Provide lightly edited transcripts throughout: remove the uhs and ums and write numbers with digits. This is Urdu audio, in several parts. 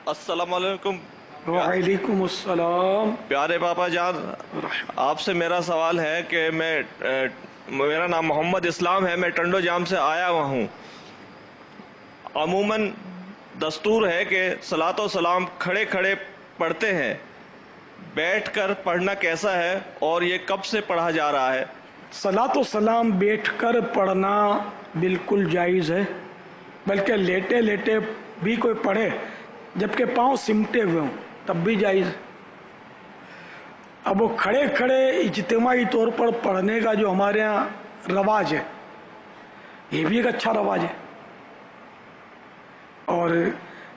السلام علیکم وعلیکم السلام۔ پیارے پاپا جان، آپ سے میرا سوال ہے کہ میرا نام محمد اسلام ہے، میں ٹنڈو جام سے آیا ہوا ہوں۔ عموماً دستور ہے کہ صلاۃ و سلام کھڑے کھڑے پڑھتے ہیں، بیٹھ کر پڑھنا کیسا ہے اور یہ کب سے پڑھا جا رہا ہے؟ صلاۃ و سلام بیٹھ کر پڑھنا بالکل جائز ہے، بلکہ لیٹے لیٹے بھی کوئی پڑھے جبکہ پاؤں سمٹے ہوئے ہوں تب بھی جائز ہے۔ اب وہ کھڑے کھڑے اجتماعی طور پر پڑھنے کا جو ہمارے ہاں رواج ہے، یہ بھی ایک اچھا رواج ہے، اور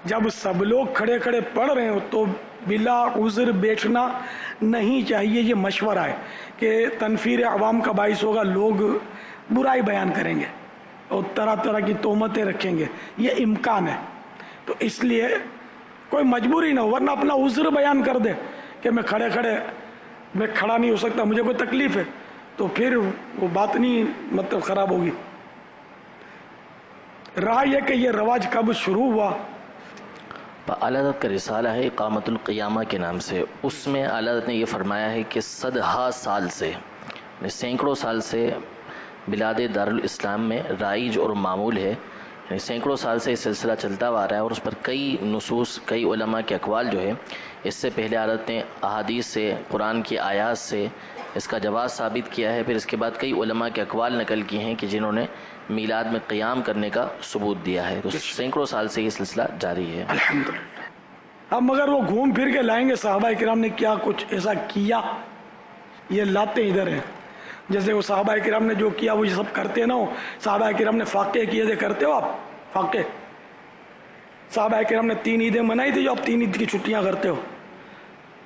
جب سب لوگ کھڑے کھڑے پڑھ رہے ہو تو بلا عذر بیٹھنا نہیں چاہیے۔ یہ مشورہ ہے کہ تنفیر عوام کا باعث ہوگا، لوگ برائی بیان کریں گے اور طرح طرح کی تہمتیں رکھیں گے، یہ امکان ہے۔ تو اس لیے کوئی مجبوری نہ ہو، ورنہ اپنا عذر بیان کر دے کہ میں کھڑا نہیں ہو سکتا، مجھے کوئی تکلیف ہے، تو پھر وہ بات نہیں خراب ہوگی۔ رہا یہ کہ یہ رواج کب شروع ہوا، اعلیٰ حضرت کا رسالہ ہے اقامت القیامہ کے نام سے، اس میں اعلیٰ حضرت نے یہ فرمایا ہے کہ صدہا سال سے، یعنی سینکڑوں سال سے بلاد دارالاسلام میں رائج اور معمول ہے، یعنی سینکڑوں سال سے یہ سلسلہ چلتا ہوا آ رہا ہے، اور اس پر کئی نصوص، کئی علماء کے اقوال جو ہے اس سے پہلے حضرت نے احادیث سے، قرآن کی آیات سے اس کا جواز ثابت کیا ہے، پھر اس کے بعد کئی علماء کے اقوال نقل کیے ہیں کہ جنہوں نے میلاد میں قیام کرنے کا ثبوت دیا ہے، تو سینکڑوں سال سے یہ سلسلہ جاری ہے۔ الحمدللہ۔ اب مگر وہ گھوم پھر کے لائیں گے صحابہ کرام نے کیا کچھ ایسا کیا، یہ لاتے ادھر ہیں، جیسے وہ صحابہ کرام نے جو کیا وہ یہ سب کرتے نہ ہو۔ صحابہ کرام نے فاقے کیے تھے، کرتے ہو آپ فاقے؟ صحابہ کرام نے 3 عیدیں منائی تھی جو آپ 3 عید کی چھٹیاں کرتے ہو،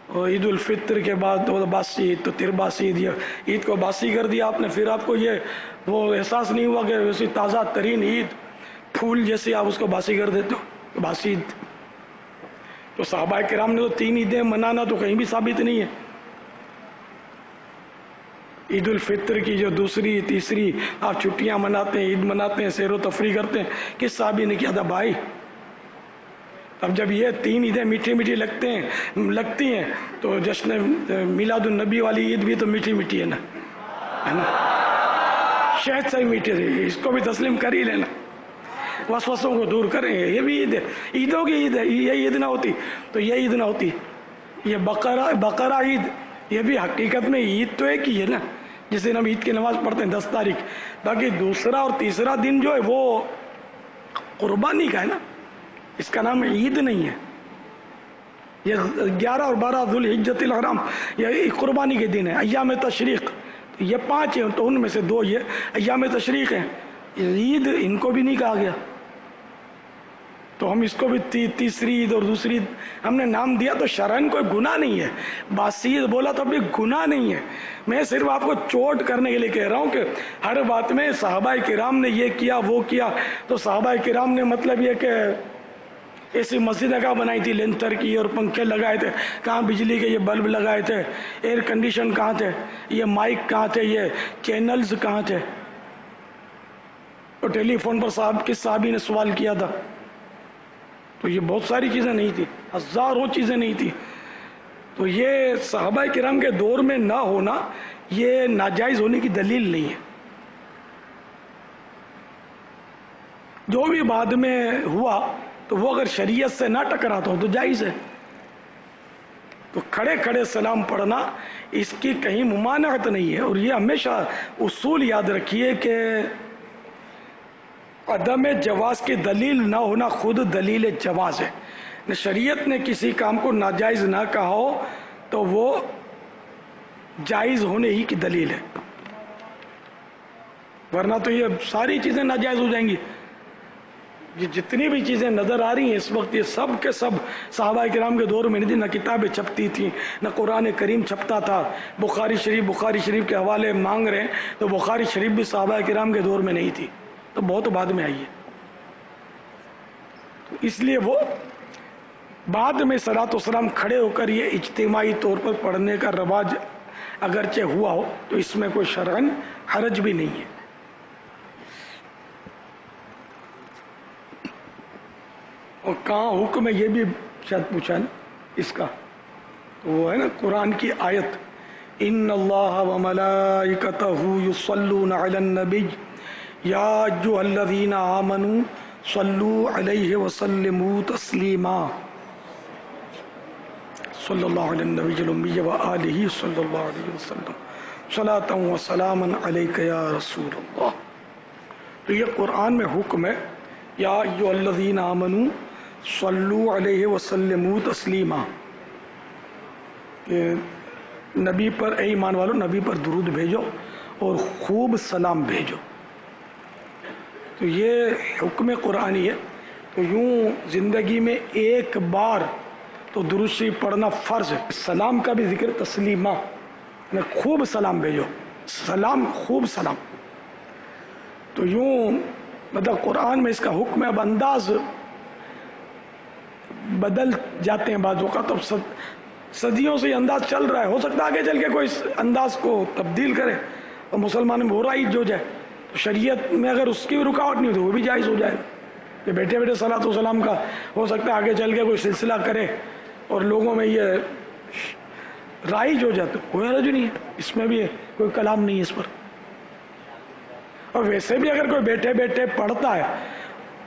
اور عید الفطر کے بعد باسی عید، تو باسی عید، یہ عید کو باسی کر دیا آپ نے، پھر آپ کو یہ وہ احساس نہیں ہوا کہ ویسی تازہ ترین عید پھول جیسے آپ اس کو باسی کر دیتے ہو، باسی عید۔ تو صحابہ کرام نے تو 3 عیدیں منانا تو کہیں بھی ثابت نہیں ہے۔ عید الفطر کی جو دوسری تیسری آپ چھٹیاں مناتے ہیں، عید مناتے ہیں، سیر و تفریح کرتے ہیں، کس صحابی نے کیا تھا بھائی؟ اب جب یہ 3 عیدیں میٹھی میٹھی لگتی ہیں تو جشن میلاد النبی والی عید بھی تو میٹھی میٹھی ہے نا، شہد سے ہی میٹھی ہے، اس کو بھی تسلیم کر ہی لینا، وسوسوں کو دور کریں گے۔ یہ بھی عید ہے، عیدوں کی عید ہے، یہ عید نہ ہوتی تو یہ عید نہ ہوتی۔ یہ بقرہ عید، یہ بھی حقیقت میں عید تو ایک ہی ہے نا، جس دن ہم عید کی نماز پڑھتے ہیں 10 تاریخ، باقی دوسرا اور تیسرا دن جو ہے وہ قربانی کا ہے نا، اس کا نام عید نہیں ہے۔ یہ 11 اور 12 ذوالحجۃ الحرام یہ قربانی کے دن ہے، ایام تشریق، یہ 5 ہیں تو ان میں سے 2 یہ ایام تشریق ہیں، عید ان کو بھی نہیں کہا گیا، تو ہم اس کو بھی تیسری عید اور دوسری عید ہم نے نام دیا تو شرعاً کوئی گناہ نہیں ہے، باسی عید بولا تو بھی گناہ نہیں ہے۔ میں صرف آپ کو چوٹ کرنے کے لیے کہہ رہا ہوں کہ ہر بات میں صحابہ کرام نے یہ کیا وہ کیا، تو صحابہ کرام نے مطلب یہ کہ ایسی مسجدیں کہاں بنائی تھی لینٹر کی، اور پنکھے لگائے تھے، کہاں بجلی کے یہ بلب لگائے تھے، ایئر کنڈیشن کہاں تھے، یہ مائک کہاں تھے، یہ چینلز کہاں تھے، اور ٹیلی فون پر کس صحابی نے سوال کیا تھا، تو یہ بہت ساری چیزیں نہیں تھی، ہزاروں چیزیں نہیں تھی۔ تو یہ صحابہ کرام کے دور میں نہ ہونا یہ ناجائز ہونے کی دلیل نہیں ہے، جو بھی بعد میں ہوا تو وہ اگر شریعت سے نہ ٹکراتا ہو تو جائز ہے۔ تو کھڑے کھڑے سلام پڑھنا اس کی کہیں ممانعت نہیں ہے، اور یہ ہمیشہ اصول یاد رکھیے کہ عدم جواز کی دلیل نہ ہونا خود دلیل جواز ہے۔ شریعت نے کسی کام کو ناجائز نہ کہا ہو تو وہ جائز ہونے ہی کی دلیل ہے، ورنہ تو یہ ساری چیزیں ناجائز ہو جائیں گی۔ یہ جتنی بھی چیزیں نظر آ رہی ہیں اس وقت، یہ سب کے سب صحابہ کرام کے دور میں نہیں تھی، نہ کتابیں چھپتی تھیں، نہ قرآن کریم چھپتا تھا۔ بخاری شریف کے حوالے مانگ رہے ہیں تو بخاری شریف بھی صحابہ کرام کے دور میں نہیں تھی، تو بہت بعد میں آئی ہے۔ تو اس لیے وہ بعد میں صلاۃ و سلام کھڑے ہو کر یہ اجتماعی طور پر پڑھنے کا رواج اگرچہ ہوا ہو تو اس میں کوئی شرعاً حرج بھی نہیں ہے۔ اور کہاں حکم ہے یہ بھی شاید پوچھا نا اس کا، تو وہ ہے نا قرآن کی آیت، ان اللہ وملائکتہ یصلون علی النبی یا ایھا الذین آمنوا صلوا علیہ وسلموا تسلیما، صلی اللہ علی النبی الامی وآلہ صلی اللہ علیہ وسلم صلاۃ و سلاما علیک یا رسول اللہ۔ تو یہ قرآن میں حکم ہے، یا ایھا الذین آمنوا صلوا علیہ وسلموا تسلیما، کہ نبی پر، اے ایمان والو نبی پر درود بھیجو اور خوب سلام بھیجو۔ تو یہ حکم قرآنی ہے، تو یوں زندگی میں ایک بار تو درود شریف پڑھنا فرض ہے۔ سلام کا بھی ذکر تسلیمہ، خوب سلام بھیجو، سلام خوب سلام۔ تو یوں مطلب قرآن میں اس کا حکم ہے۔ اب انداز بدل جاتے ہیں بعض اوقات، اب صدیوں سے یہ انداز چل رہا ہے، ہو سکتا ہے آگے چل کے کوئی اس انداز کو تبدیل کرے اور مسلمان میں ہو رہا جو جائے، تو شریعت میں اگر اس کی رکاوٹ نہیں ہو تو وہ بھی جائز ہو جائے کہ بیٹھے بیٹھے صلاۃ و سلام کا ہو سکتا ہے آگے چل کے کوئی سلسلہ کرے اور لوگوں میں یہ رائج ہو جائے، تو کوئی حرج نہیں ہے، اس میں بھی کوئی کلام نہیں ہے اس پر۔ اور ویسے بھی اگر کوئی بیٹھے بیٹھے پڑھتا ہے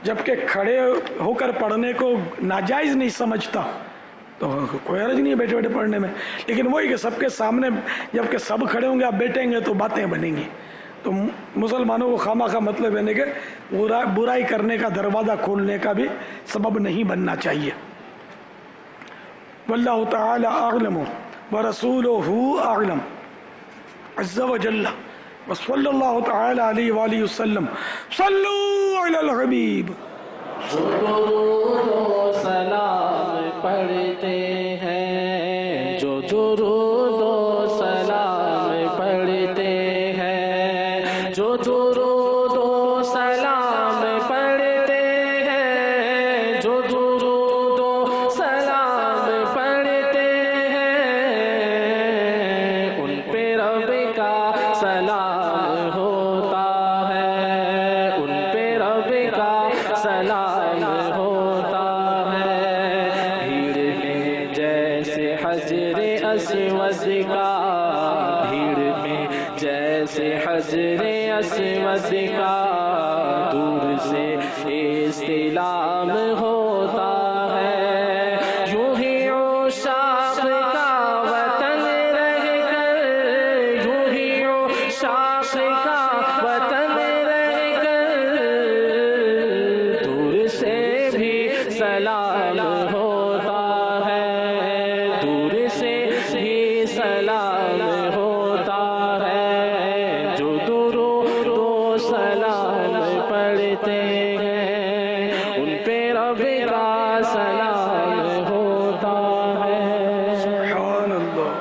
جبکہ کھڑے ہو کر پڑھنے کو ناجائز نہیں سمجھتا تو کوئی حرج نہیں ہے بیٹھے بیٹھے پڑھنے میں، لیکن وہی کہ سب کے سامنے جب کہ سب کھڑے ہوں گے آپ بیٹھیں گے تو باتیں بنیں گی، تو مسلمانوں کو خواہ مطلب ہے کہ برائی کرنے کا دروازہ کھولنے کا بھی سبب نہیں بننا چاہیے۔ واللہ تعالی اعلم ورسولہ اعلم عز وجل وصلی اللہ تعالی علیہ وآلہ وسلم صلو علی الحبیب۔ جو درود و سلام پڑھتے ہیں، جو درود و سلام پڑھتے ہیں، جو درود و سلام پڑھتے ہیں، جو درود و سلام پڑھتے ہیں، ان پہ رب کا سلام ہوتا ہے، ان پہ رب کا سلام ہوتا ہے۔ بھیڑ میں جیسے حجر اسود کا، بھیڑ میں جیسے حجر اسود کا دور سے استلام ہوتا ہے، یوں ہی عشاق کا وطن رہ کر، یوں ہی عشاق کا وطن رہ کر دور سے بھی سلام ہوتا ہے، دور سے بھی سلام ہوتا ہے، جو درود و سلام پڑھتے ہیں ان پہ رب کا سلام ہوتا ہے۔ سبحان اللہ،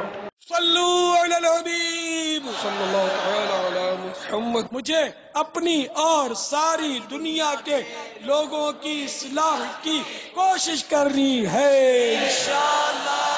صلو علی الحبیب صلی اللہ تعالی علی محمد۔ مجھے اپنی اور ساری دنیا کے لوگوں کی اصلاح کی کوشش کرنی ہے انشاءاللہ۔